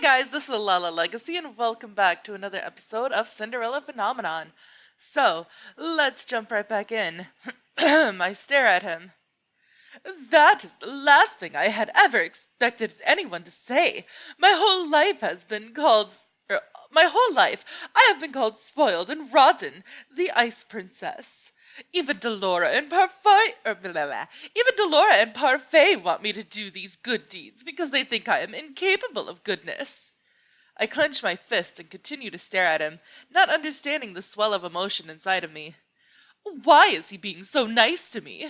Guys, this is Lala Legacy, and welcome back to another episode of Cinderella Phenomenon. So, let's jump right back in. I stare at him. That is the last thing I had ever expected anyone to say. My whole life has been called... my whole life, I have been called spoiled and rotten, the Ice Princess. Even Delora and Parfait want me to do these good deeds because they think I am incapable of goodness. I clench my fist and continue to stare at him, not understanding the swell of emotion inside of me. Why is he being so nice to me?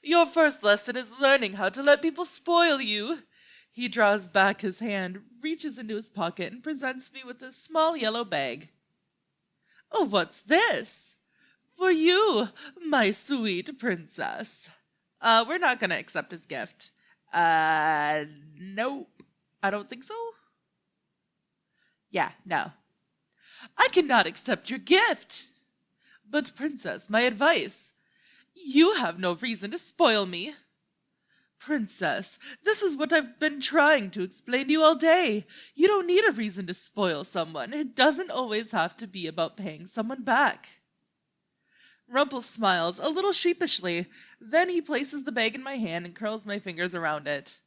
Your first lesson is learning how to let people spoil you. He draws back his hand, reaches into his pocket, and presents me with a small yellow bag. Oh, what's this? For you, my sweet princess. We're not gonna accept his gift. Nope. I don't think so. Yeah, no. I cannot accept your gift. But, princess, my advice. You have no reason to spoil me. Princess, this is what I've been trying to explain to you all day. You don't need a reason to spoil someone. It doesn't always have to be about paying someone back. Rumple smiles a little sheepishly. Then he places the bag in my hand and curls my fingers around it.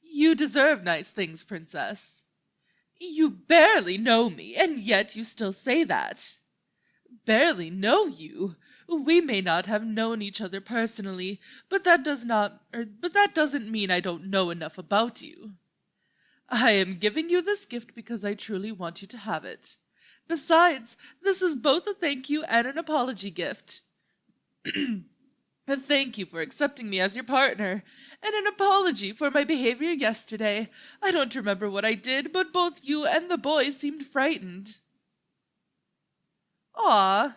You deserve nice things, princess. You barely know me, and yet you still say that. Barely know you? We may not have known each other personally, but that doesn't mean I don't know enough about you. I am giving you this gift because I truly want you to have it. Besides, this is both a thank you and an apology gift. A thank you for accepting me as your partner, and an apology for my behavior yesterday. I don't remember what I did, but both you and the boy seemed frightened. Ah.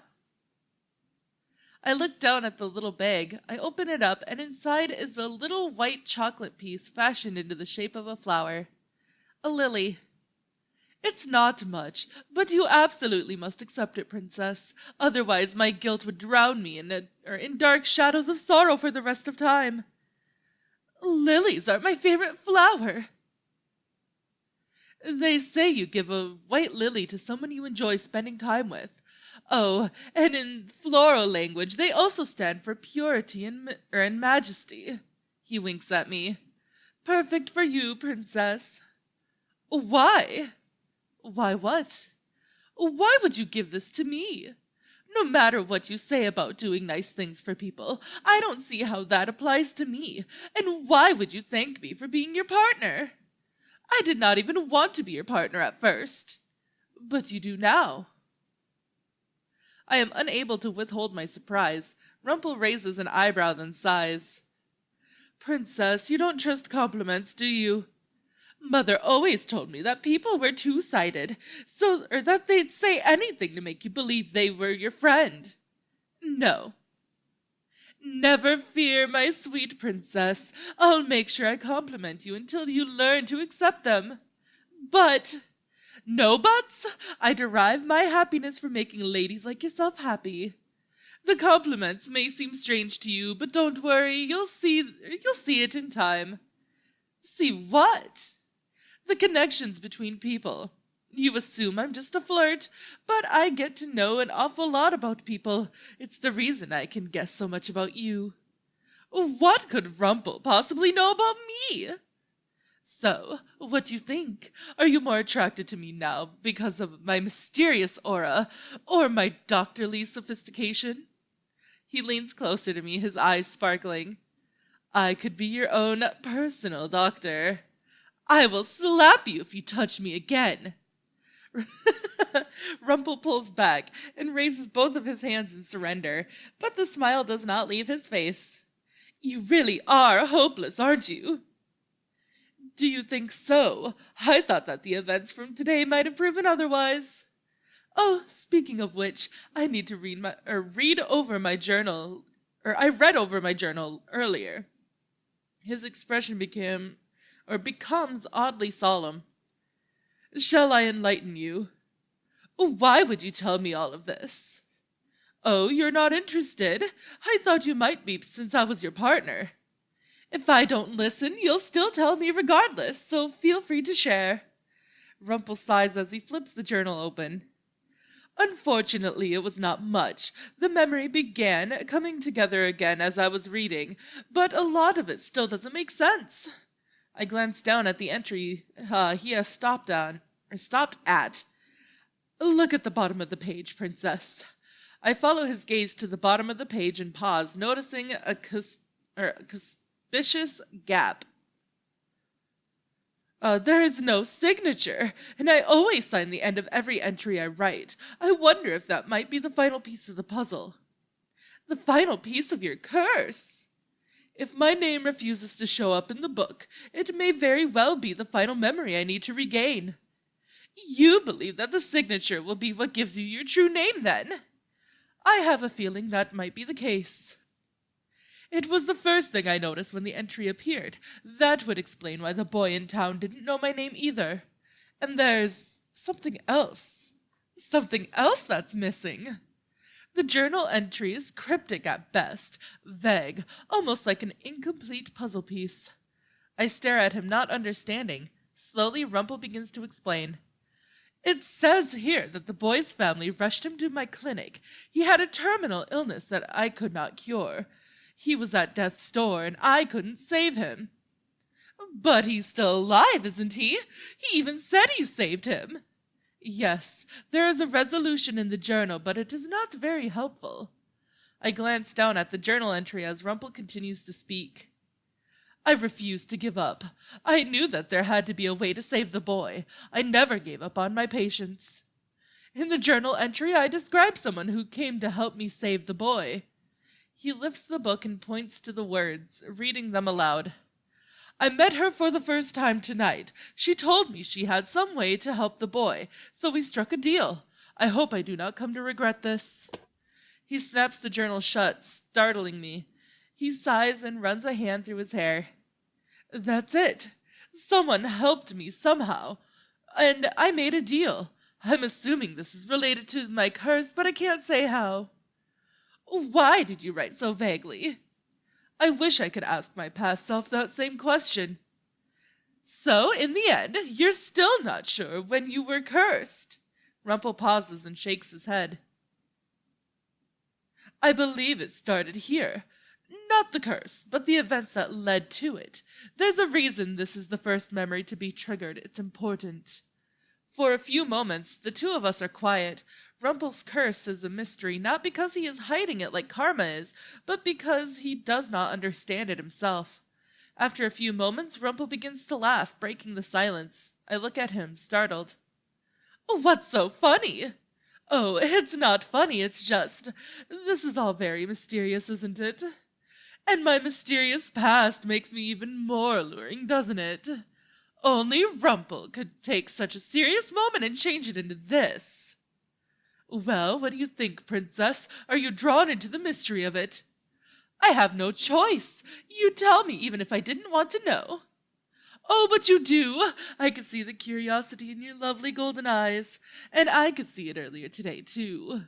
I look down at the little bag. I open it up, and inside is a little white chocolate piece fashioned into the shape of a flower. A lily. It's not much, but you absolutely must accept it, princess. Otherwise my guilt would drown me in dark shadows of sorrow for the rest of time. Lilies are my favorite flower. They say you give a white lily to someone you enjoy spending time with. Oh, and in floral language, they also stand for purity and majesty. He winks at me. Perfect for you, princess. Why? Why what? Why would you give this to me? No matter what you say about doing nice things for people, I don't see how that applies to me. And why would you thank me for being your partner? I did not even want to be your partner at first. But you do now. I am unable to withhold my surprise. Rumple raises an eyebrow then sighs. Princess, you don't trust compliments, do you? Mother always told me that people were two-sided, or that they'd say anything to make you believe they were your friend. No. Never fear, my sweet princess. I'll make sure I compliment you until you learn to accept them. But... no buts. I derive my happiness from making ladies like yourself happy. The compliments may seem strange to you, but don't worry, you'll see it in time. See what? The connections between people. You assume I'm just a flirt, but I get to know an awful lot about people. It's the reason I can guess so much about you. What could Rumple possibly know about me? So, what do you think? Are you more attracted to me now because of my mysterious aura, or my doctorly sophistication? He leans closer to me, his eyes sparkling. I could be your own personal doctor. I will slap you if you touch me again. Rumple pulls back and raises both of his hands in surrender, but the smile does not leave his face. You really are hopeless, aren't you? Do you think so? I thought that the events from today might have proven otherwise. Oh, speaking of which, I need to read over my journal. I read over my journal earlier. His expression becomes oddly solemn. Shall I enlighten you? Why would you tell me all of this? Oh, you're not interested? I thought you might be since I was your partner. If I don't listen, you'll still tell me regardless, so feel free to share. Rumpel sighs as he flips the journal open. Unfortunately, it was not much. The memory began coming together again as I was reading, but a lot of it still doesn't make sense. I glanced down at the entry he has stopped at. Look at the bottom of the page, Princess. I follow his gaze to the bottom of the page and pause, noticing a suspicious gap. There is no signature, and I always sign the end of every entry I write. I wonder if that might be the final piece of the puzzle. The final piece of your curse! If my name refuses to show up in the book, it may very well be the final memory I need to regain. You believe that the signature will be what gives you your true name, then? I have a feeling that might be the case. It was the first thing I noticed when the entry appeared. That would explain why the boy in town didn't know my name either. And there's something else. Something else that's missing. The journal entry is cryptic at best, vague, almost like an incomplete puzzle piece. I stare at him, not understanding. Slowly, Rumpel begins to explain. It says here that the boy's family rushed him to my clinic. He had a terminal illness that I could not cure. He was at death's door, and I couldn't save him. But he's still alive, isn't he? He even said you saved him. Yes, there is a resolution in the journal, but it is not very helpful. I glance down at the journal entry as Rumpel continues to speak. I refused to give up. I knew that there had to be a way to save the boy. I never gave up on my patients. In the journal entry, I describe someone who came to help me save the boy. He lifts the book and points to the words, reading them aloud. I met her for the first time tonight. She told me she had some way to help the boy, so we struck a deal. I hope I do not come to regret this. He snaps the journal shut, startling me. He sighs and runs a hand through his hair. That's it. Someone helped me somehow, and I made a deal. I'm assuming this is related to my curse, but I can't say how. Why did you write so vaguely? I wish I could ask my past self that same question. So, in the end, you're still not sure when you were cursed. Rumpel pauses and shakes his head. I believe it started here. Not the curse, but the events that led to it. There's a reason this is the first memory to be triggered. It's important. For a few moments, the two of us are quiet. Rumpel's curse is a mystery, not because he is hiding it like Karma is, but because he does not understand it himself. After a few moments, Rumpel begins to laugh, breaking the silence. I look at him, startled. What's so funny? Oh, it's not funny, it's just, this is all very mysterious, isn't it? And my mysterious past makes me even more alluring, doesn't it? Only Rumpel could take such a serious moment and change it into this. Well, what do you think, Princess? Are you drawn into the mystery of it? I have no choice. You tell me, even if I didn't want to know. Oh, but you do. I could see the curiosity in your lovely golden eyes, and I could see it earlier today, too.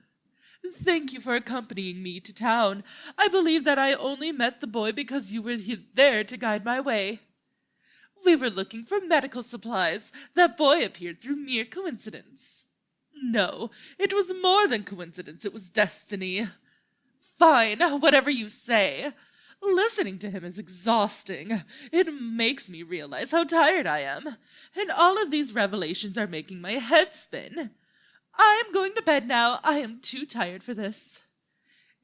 Thank you for accompanying me to town. I believe that I only met the boy because you were there to guide my way. We were looking for medical supplies. That boy appeared through mere coincidence. No, it was more than coincidence. It was destiny. Fine, whatever you say. Listening to him is exhausting. It makes me realize how tired I am. And all of these revelations are making my head spin. I am going to bed now. I am too tired for this.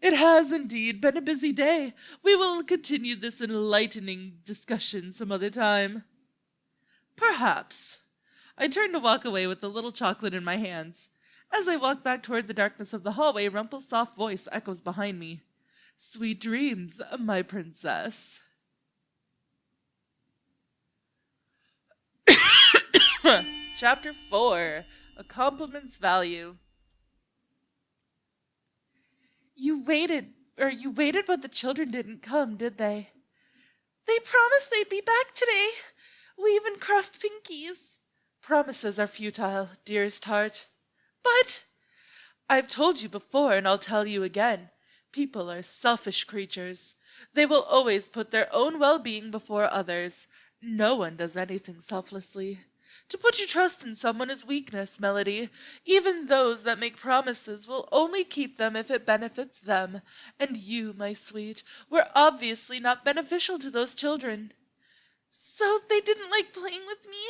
It has indeed been a busy day. We will continue this enlightening discussion some other time. Perhaps. I turn to walk away with the little chocolate in my hands. As I walk back toward the darkness of the hallway, Rumpel's soft voice echoes behind me. Sweet dreams, my princess. Chapter 4. A compliment's value. You waited, but the children didn't come, did they? They promised they'd be back today. We even crossed pinkies. Promises are futile, dearest heart. But I've told you before, and I'll tell you again. People are selfish creatures. They will always put their own well-being before others. No one does anything selflessly. To put your trust in someone is weakness, Melody. Even those that make promises will only keep them if it benefits them. And you, my sweet, were obviously not beneficial to those children. So they didn't like playing with me?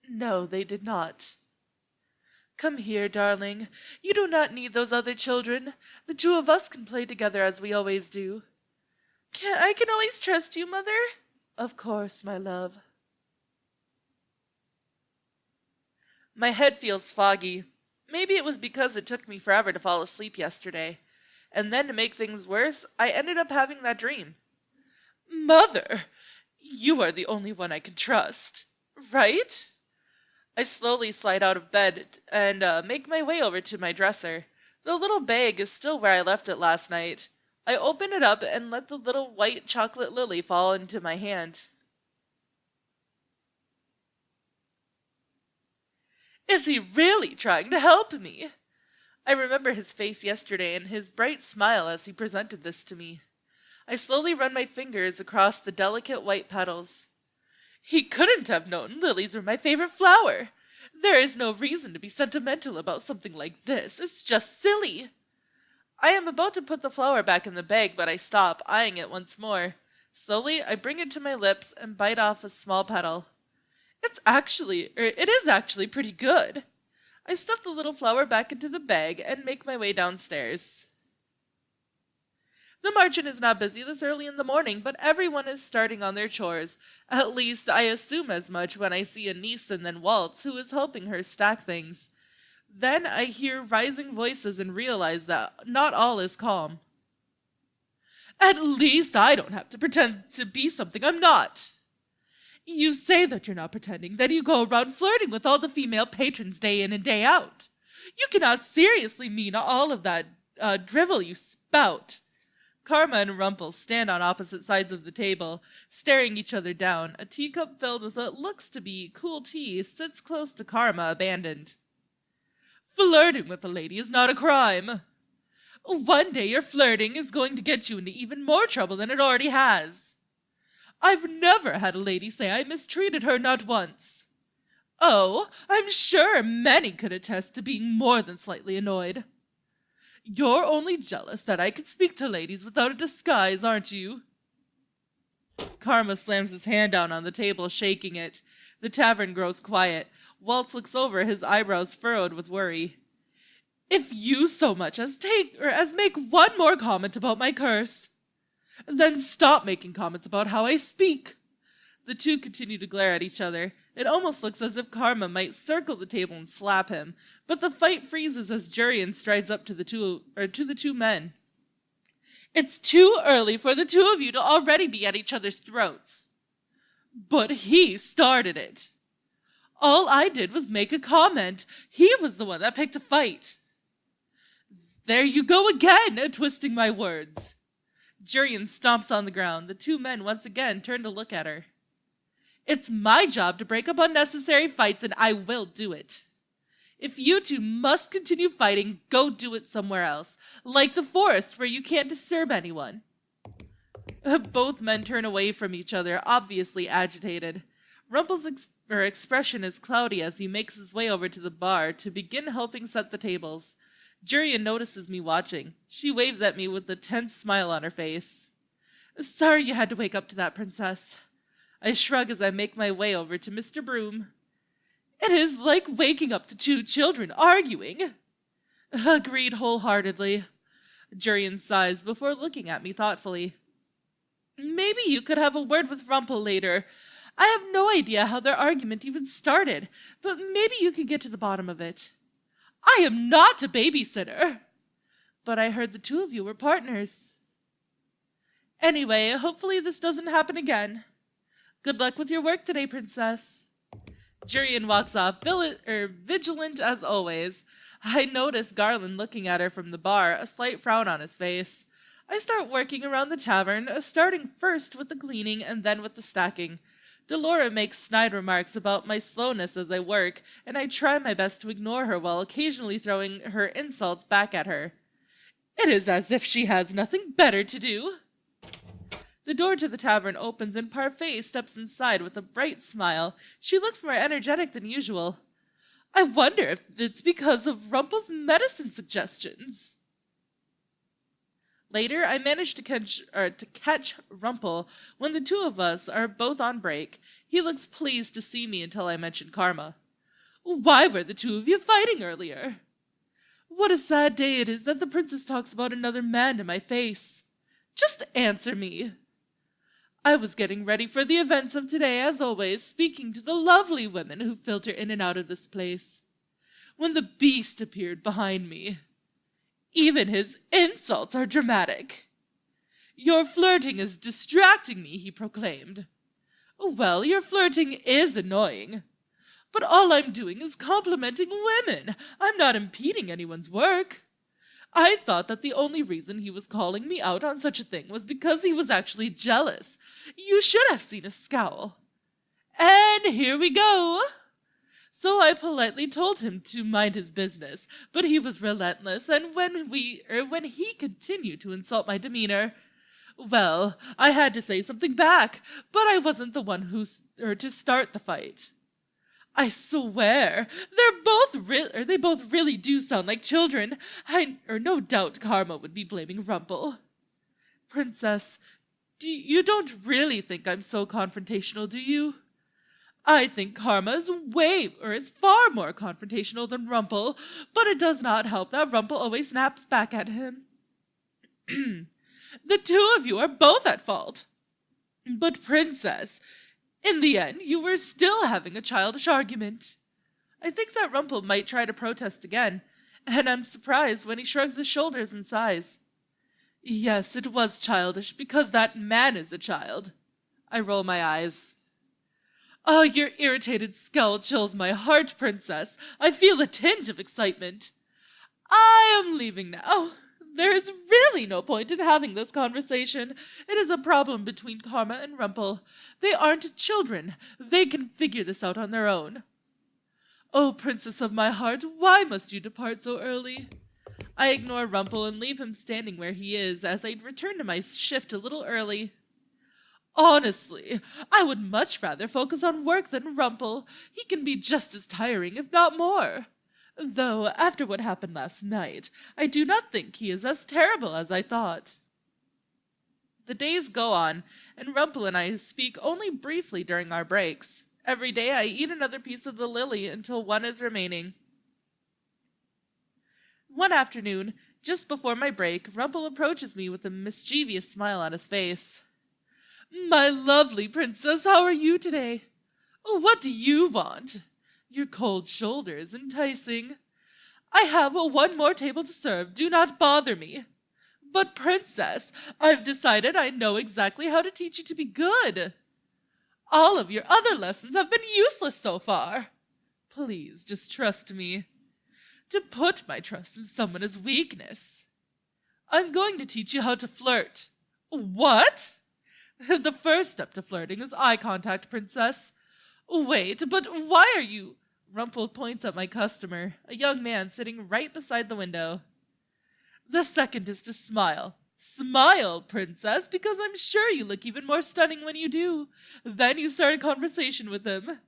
No, they did not. Come here, darling. You do not need those other children. The two of us can play together as we always do. I can always trust you, Mother? Of course, my love. My head feels foggy. Maybe it was because it took me forever to fall asleep yesterday. And then to make things worse, I ended up having that dream. Mother! You are the only one I can trust. Right? I slowly slide out of bed and make my way over to my dresser. The little bag is still where I left it last night. I open it up and let the little white chocolate lily fall into my hand. Is he really trying to help me? I remember his face yesterday and his bright smile as he presented this to me. I slowly run my fingers across the delicate white petals. He couldn't have known lilies were my favorite flower. There is no reason to be sentimental about something like this. It's just silly. I am about to put the flower back in the bag, but I stop, eyeing it once more. Slowly, I bring it to my lips and bite off a small petal. It is actually pretty good. I stuff the little flower back into the bag and make my way downstairs. The margin is not busy this early in the morning, but everyone is starting on their chores. At least I assume as much when I see Anise and then Waltz, who is helping her stack things. Then I hear rising voices and realize that not all is calm. At least I don't have to pretend to be something I'm not. You say that you're not pretending, then you go around flirting with all the female patrons day in and day out. You cannot seriously mean all of that drivel you spout. Karma and Rumpel stand on opposite sides of the table, staring each other down. A teacup filled with what looks to be cool tea sits close to Karma, abandoned. Flirting with a lady is not a crime. One day your flirting is going to get you into even more trouble than it already has. I've never had a lady say I mistreated her, not once. Oh, I'm sure many could attest to being more than slightly annoyed. You're only jealous that I can speak to ladies without a disguise, aren't you? Karma slams his hand down on the table, shaking it. The tavern grows quiet. Waltz looks over, his eyebrows furrowed with worry. If you so much as make one more comment about my curse, then stop making comments about how I speak. The two continue to glare at each other. It almost looks as if Karma might circle the table and slap him, but the fight freezes as Jurian strides up to the two men. It's too early for the two of you to already be at each other's throats. But he started it. All I did was make a comment. He was the one that picked a fight. There you go again, twisting my words. Jurian stomps on the ground. The two men once again turn to look at her. It's my job to break up unnecessary fights, and I will do it. If you two must continue fighting, go do it somewhere else, like the forest where you can't disturb anyone. Both men turn away from each other, obviously agitated. Rumpel's expression is cloudy as he makes his way over to the bar to begin helping set the tables. Jurian notices me watching. She waves at me with a tense smile on her face. Sorry you had to wake up to that, Princess. I shrug as I make my way over to Mr. Broom. It is like waking up to two children arguing. Agreed wholeheartedly. Jurian sighs before looking at me thoughtfully. Maybe you could have a word with Rumpel later. I have no idea how their argument even started, but maybe you could get to the bottom of it. I am not a babysitter. But I heard the two of you were partners. Anyway, hopefully this doesn't happen again. Good luck with your work today, Princess. Jurian walks off, vigilant as always. I notice Garland looking at her from the bar, a slight frown on his face. I start working around the tavern, starting first with the cleaning and then with the stacking. Delora makes snide remarks about my slowness as I work, and I try my best to ignore her while occasionally throwing her insults back at her. It is as if she has nothing better to do. The door to the tavern opens and Parfait steps inside with a bright smile. She looks more energetic than usual. I wonder if it's because of Rumpel's medicine suggestions. Later, I manage to catch Rumpel when the two of us are both on break. He looks pleased to see me until I mention Karma. Why were the two of you fighting earlier? What a sad day it is that the princess talks about another man to my face. Just answer me. I was getting ready for the events of today, as always, speaking to the lovely women who filter in and out of this place, when the beast appeared behind me. Even his insults are dramatic. Your flirting is distracting me, he proclaimed. Well, your flirting is annoying, but all I'm doing is complimenting women. I'm not impeding anyone's work. I thought that the only reason he was calling me out on such a thing was because he was actually jealous. You should have seen his scowl. And here we go. So I politely told him to mind his business, but he was relentless, and when he continued to insult my demeanor, well, I had to say something back, but I wasn't the one to start the fight. I swear, they both really do sound like children. No doubt Karma would be blaming Rumpel. Princess, you don't really think I'm so confrontational, do you? I think Karma is far more confrontational than Rumpel, but it does not help that Rumpel always snaps back at him. The two of you are both at fault. But Princess, in the end, you were still having a childish argument. I think that Rumpel might try to protest again, and I'm surprised when he shrugs his shoulders and sighs. Yes, it was childish, because that man is a child. I roll my eyes. Oh, your irritated scowl chills my heart, Princess. I feel a tinge of excitement. I am leaving now. There is really no point in having this conversation. It is a problem between Karma and Rumpel. They aren't children. They can figure this out on their own. Oh, princess of my heart, why must you depart so early? I ignore Rumpel and leave him standing where he is as I return to my shift a little early. Honestly, I would much rather focus on work than Rumpel. He can be just as tiring, if not more. Though, after what happened last night, I do not think he is as terrible as I thought. The days go on, and Rumpel and I speak only briefly during our breaks. Every day I eat another piece of the lily until one is remaining. One afternoon, just before my break, Rumpel approaches me with a mischievous smile on his face. My lovely princess, how are you today? What do you want? Your cold shoulder is enticing. I have one more table to serve. Do not bother me. But, princess, I've decided I know exactly how to teach you to be good. All of your other lessons have been useless so far. Please, just trust me. To put my trust in someone is weakness. I'm going to teach you how to flirt. What? The first step to flirting is eye contact, princess. Wait, but why are you... Rumpel points at my customer, a young man sitting right beside the window. The second is to smile. Smile, princess, because I'm sure you look even more stunning when you do. Then you start a conversation with him.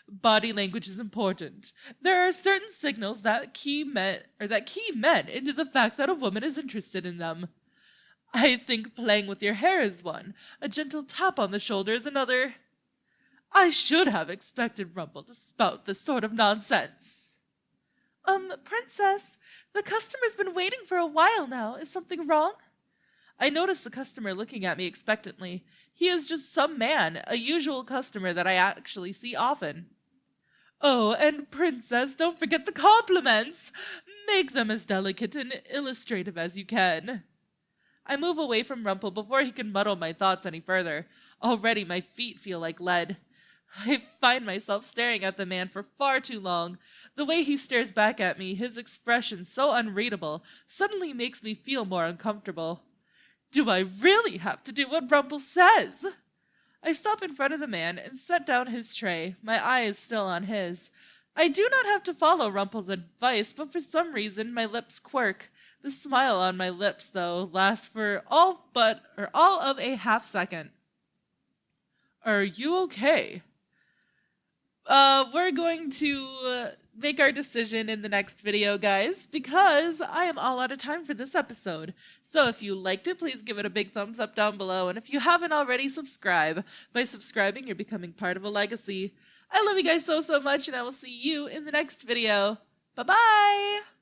Body language is important. There are certain signals that key men into the fact that a woman is interested in them. I think playing with your hair is one. A gentle tap on the shoulder is another. I should have expected Rumpel to spout this sort of nonsense. Princess, the customer's been waiting for a while now. Is something wrong? I notice the customer looking at me expectantly. He is just some man, a usual customer that I actually see often. Oh, and princess, don't forget the compliments. Make them as delicate and illustrative as you can. I move away from Rumpel before he can muddle my thoughts any further. Already my feet feel like lead. I find myself staring at the man for far too long. The way he stares back at me, his expression so unreadable, suddenly makes me feel more uncomfortable. Do I really have to do what Rumpel says? I stop in front of the man and set down his tray, my eyes still on his. I do not have to follow Rumpel's advice, but for some reason my lips quirk. The smile on my lips, though, lasts for all of a half second. Are you okay? We're going to make our decision in the next video, guys, because I am all out of time for this episode. So if you liked it, please give it a big thumbs up down below. And if you haven't already, subscribe. By subscribing, you're becoming part of a legacy. I love you guys so much, and I will see you in the next video. Bye-bye!